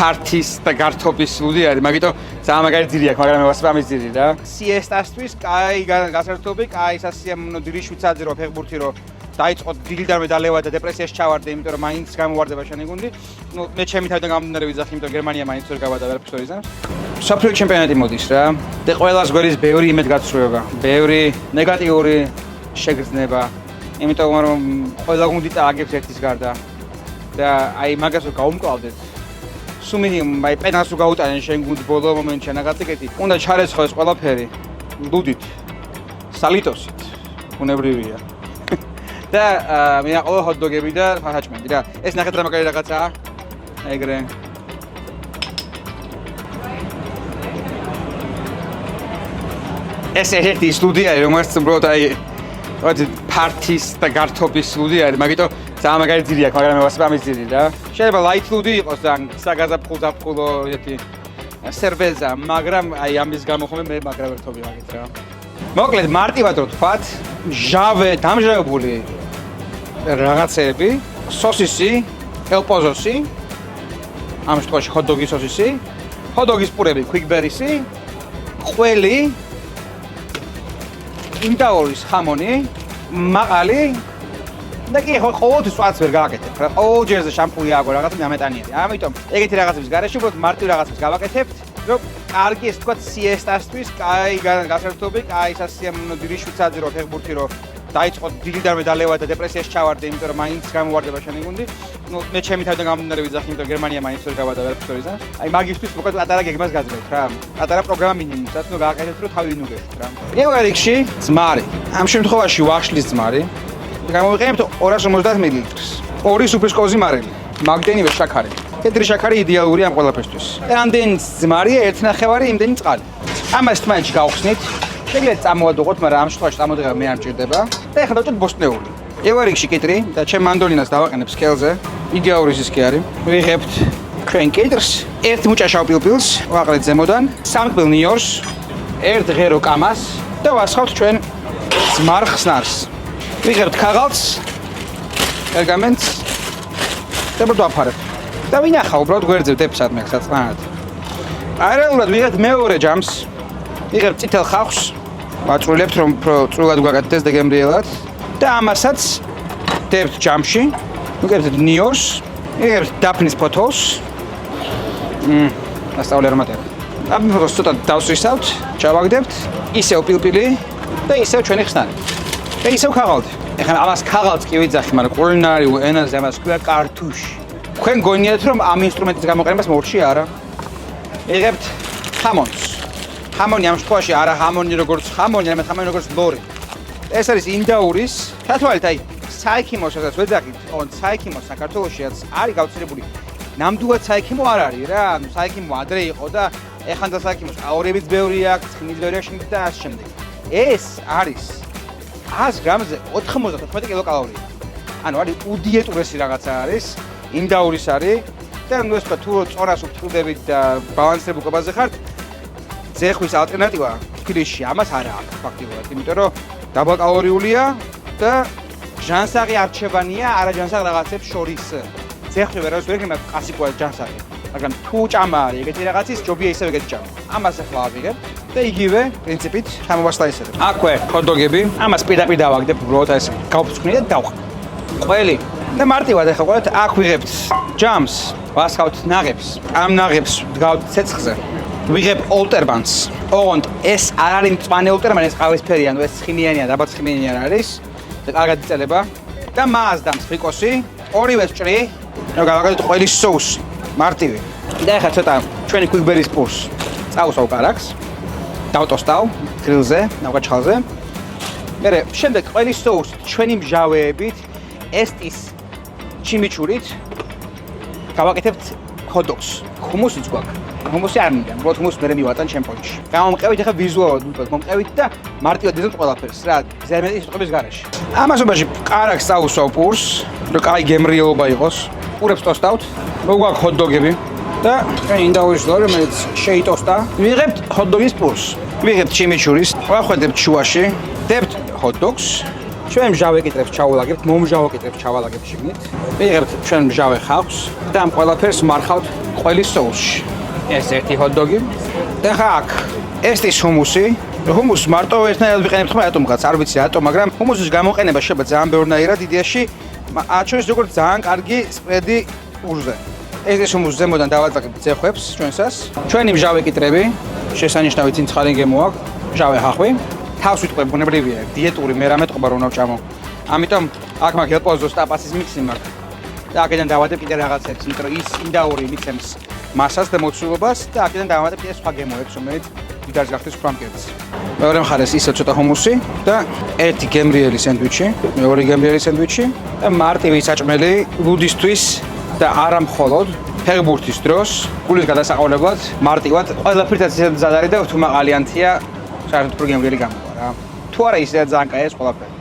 ფართის და გართობის ლუდი არის, მაგიტომ ძალიან მაგარი ძირი აქვს, მაგრამ მე ვასწრებ ამის ძირი რა. სიესტასთვის კაი გასართობი, კაი სასიამოვნო ძირი შვიცაძე რო ფეხბურთი რო დაიწყო დილიდან მედალევა და დეპრესიაში ჩავარდე, იმიტომ რომ მაინც გამოვარდება შენი გუნდი. ნუ მე ჩემი თავიდან გამომდინარე ვიძახი, იმიტომ რომ გერმანია მაინც ვერ გავადა ვერაფერს ვერ იზამს. საფრთხე ჩემპიონატი მოდის რა. და ყველას გვერის ბევრი იმედგაცრუება, ბევრი ნეგატიური შეგრძნება. იმიტომ რომ ყველა გუნდი წააგებს ერთის გარდა. და აი მაგას რო გაუმკლავდეთ. სულ მინიმუმ აი პენალს რო გაუტანენ შენ გუნდს ბოლო მომენტში ნაგატიკეთი. უნდა ჩარეცხო ეს ყველაფერი. ლუდით. სალიტოსით. უნებრივია. და მე აყოლა ჰოთ-დოგები და ფაჰაჭმენდი რა. ეს ნახეთ რა მაგარი რაღაცაა. ეგრე. ეს ერთი სტუდია რომელიც უბრალოდ აი ფართის და გართობის ლუდი არის, მაგიტომ ძალიან მაგარი ძირი აქვს, მაგრამ მე ვასწრებ ამის ძირი რა. შეიძლება ლაით ლუდი იყოს და საგაზაფხულო ერთი სერვეზა, მაგრამ აი ამის გამო ხომ მე მაგრა ვერთობი მაგით რა. მოკლედ მარტივად რო თქვათ, ჟავე დამჟავებული რაღაცები, სოსისი, ელპოზოსი, ამ შემთხვევაში ჰოთ-დოგის სოსისი, ჰოთ-დოგის პურები, კვიკბერისი, ყველი ინდაურის ხამონი, მაყალი და კი ყოველთვის სვაც ვერ გავაკეთებ. რა ყოველ ჯერზე შამპუნი აგო რაღაცა დამეტანიერი. ამიტომ ეგეთი რაღაცების გარეშე უბრალოდ მარტივ რაღაცებს გავაკეთებთ, რომ კარგი ეს თქვა სიესტასთვის, კაი გასართობი, კაი სასიამოვნო ძირი შვიცაძე რო ფეხბურთი რო დაიწყო დილიდან მედალევა და დეპრესიაში ჩავარდე, იმიტომ რომ მაინც გამოვარდება შენი გუნდი. ნუ მე ჩემი თავიდან გამომდინარე ვიძახი, იმიტომ რომ გერმანია მაინც ვერ გავადა ვერაფერს ვერ იზამს. აი მაგისთვის მოკლედ პატარა გეგმას გაძლევთ რა. პატარა პროგრამა მინიმუმსაც ნუ გააკეთეთ, რომ თავი ვინუგებთ რა. პირველ რიგში ძმარი. ამ შემთხვევაში ვაშლის ძმარი. გამოვიყენებთ 250 მლ-ს. 2 სუფრისკოზი მარილი, მაგდენივე შაქარი. კედრი შაქარი იდეალური ამ ყველაფერთვის. რამდენი ძმარია 1/9 იმდენი წყალი. ამას თმაში გავხსნით. შეგიძლიათ წამოვადუღოთ, მაგრამ ამ შემთხვევაში წამოდღება მე არ მჭირდება. და ეხლა დავჭერთ ბოსტნეული. პირველ რიგში კედრი და ჩემ მანდოლინას დავაყენებ სკელზე. იდეალური სისქე არის. ვიღებთ ჩვენ კედრს, ერთ მუჭაშავ პილპილს, ვაყრეთ ზემოდან, 3 კბილ ნიორს, ერთ ღერო კამას და ვასხავთ ჩვენ ძმარ ხსნარს. ვიღებთ ქაღალდს, პერგამენტს და ვაფარებთ. და ვინახავ უბრალოდ გვერდზე ვდებსად მე საწყნარად. პარალელურად ვიღებთ მეორე ჯამს, ვიღებთ წითელ ხავხს, ვაწვრილებთ რომ უფრო წვრილად გვაკეთდეს და გემრიელად და ამასაც ვდებთ ჯამში, ვიღებთ ნიორს, ვიღებთ დაფნის ფოთოლს. ასწავლე არომატია. დაფნის ფოთოლს ცოტა დავსვისავთ, ჩავაგდებთ, ისევ პილპილი და ისევ ჩვენი ხსნარი. და ისევ ქაღალდი. ეხლა ამას ქაღალდს კი ვიძახი, მაგრამ კულინარიულ ენაზე ამას ქვია კარტუში. თქვენ გონიათ რომ ამ ინსტრუმენტის გამოყენებას მორჩი არა? იღებთ ხამონს. ხამონი ამ შემთხვევაში არა ხამონი როგორც ხამონი, არამედ ხამონი როგორც ლორი. ეს არის ინდაურის, თათვალით აი საიქიმოსაც ვეძახით, თქო საიქიმო საქართველოშიც არის გავრცელებული. ნამდვილად საიქიმო არ არის რა, ანუ საიქიმო ადრე იყო და ეხლა საიქიმოს კალორიებიც ბევრი აქვს, ცხიმიც ბევრი აქვს და ასე შემდეგ. ეს არის 100 გრამზე 94 კილოკალორია. ანუ არის უდიეტურესი რაღაცა არის, ინდაურის არის და ნუ ეს თქვა თუ წორას უფრთხილდებით და ბალანსებულ კვებაზე ხართ, ძეხვის ალტერნატივა თბილისში ამას არ აქვს ფაქტიურად, იმიტომ რომ დაბალკალორიულია და ჟანსაღი არჩევანია არაჟანსაღ რაღაცებს შორის. ძეხვი ვერავის ვერ გემაქვს კლასიკურად ჟანსაღი, მაგრამ თუ ჭამა არის ეგეთი რაღაცის, ჯობია ისევ ეგეთი ჭამა. ამას ახლა ავიღებ და იგივე პრინციპით გამოვასწრა ისედაც. აქვე ჰოთ-დოგები, ამას პირდაპირ დავაგდებ უბრალოდ ეს გავფრთხვნი და დავხატ. ყველი და მარტივად ახლა ყოლეთ აქ ვიღებთ ჯამს, ვასხავთ ნაღებს. ამ ნაღებს ვდგავთ ცეცხლზე. ვიღებ ოლტერბანს. ოღონდ ეს არ არის მწვანე ოლტერბანი, ეს ყავისფერი, ანუ ეს ცხიმიანია, დაბალ ცხიმიანი არ არის. და კარგად იწელება. და მას დამს ფრიკოსი, ორივეს ჭრი, და გავაკეთოთ ყველის соуსი, მარტივი. და ახლა ცოტა ჩვენი კვიკბერის პურს წავუსვავ კარაქს. დავტოსტავ გრილზე, ნაგვაჩხალზე. მერე შემდეგ ყველის соуსი ჩვენი მჟავეებით, ესტის ჩიმიჩურით გავაკეთებთ ჰოთ-დოგს. ხუმუსიც გვაქვს. ხუმუსი არ მინდა, უბრალოდ ხუმუსს მერე მივატან ჩემპონში. გამომყევით ახლა ვიზუალურად უბრალოდ მომყევით და მარტივად დედოთ ყველაფერს რა, ზემეთი სიტყვების გარეშე. ამასობაში კარაქს წავუსვავ პურს, რომ კაი გემრიელობა იყოს. პურებს ტოსტავთ, მოგვაქვს ჰოთ-დოგები და ჩვენი ინდაურის ლორი, რომელიც შეიტოსტა. ვიღებთ ჰოთ-დოგის პურს. ვიღებთ ჩიმიჩურის, ვახვედებთ შუაში, დებთ ჰოთ-დოგს, ჩვენ მჟავე კიტრებს ჩავალაგებთ, მომჟავო კიტრებს ჩავალაგებთ შიგნით. ვიღებთ ჩვენ მჟავე ხავს და ამ ყველაფერს მარხავთ ყველის соуსში. ეს ერთი ჰოთ-დოგი. და ხა აქ ეს ის ჰუმუსი. ჰუმუსს მარტო ერთნაირად ვიყენებთ ხმა რატომღაც, არ ვიცი რატომ, მაგრამ ჰუმუსის გამოყენება შეიძლება ძალიან ბევრნაირად იდეაში. აჩვენს როგორც ძალიან კარგი სპრედი ურზე. ეს ის ჰუმუსს ზემოდან დავაწყებთ ძეხვებს ჩვენსას. ჩვენი მჟავე კიტრები, შესანიშნავი ცინცხალი გემო აქვს, მჟავე ხახვი. თავს ვიტყვე ბუნებრივია, დიეტური მე რამე ტყობა რომ ნავჭამო. ამიტომ აქ მაქვს ელპოზოს ტაპასის მიქსი მაქვს. და აქედან დავადებ კიდე რაღაცებს, იმიტომ რომ ის ინდაური მიცემს მასას და მოცულობას და აქედან დავადებ კიდე სხვა გემოებს, რომელიც დიდარს გახდეს ფრამკერტს. მეორე მხარეს ისევ ცოტა ჰუმუსი და ერთი გემრიელი სენდვიჩი, მეორე გემრიელი სენდვიჩი და მარტივი საჭმელი ლუდისთვის და არა მხოლოდ ფეხბურთის დროს, გულის გადასაყოლებლად, მარტივად ყველაფერთან ისე მზად არის და თუ მაღალიანთია საერთოდ პროგრამული გამოვა რა. თუ არა ისე ძალიან კაია ეს ყველაფერი.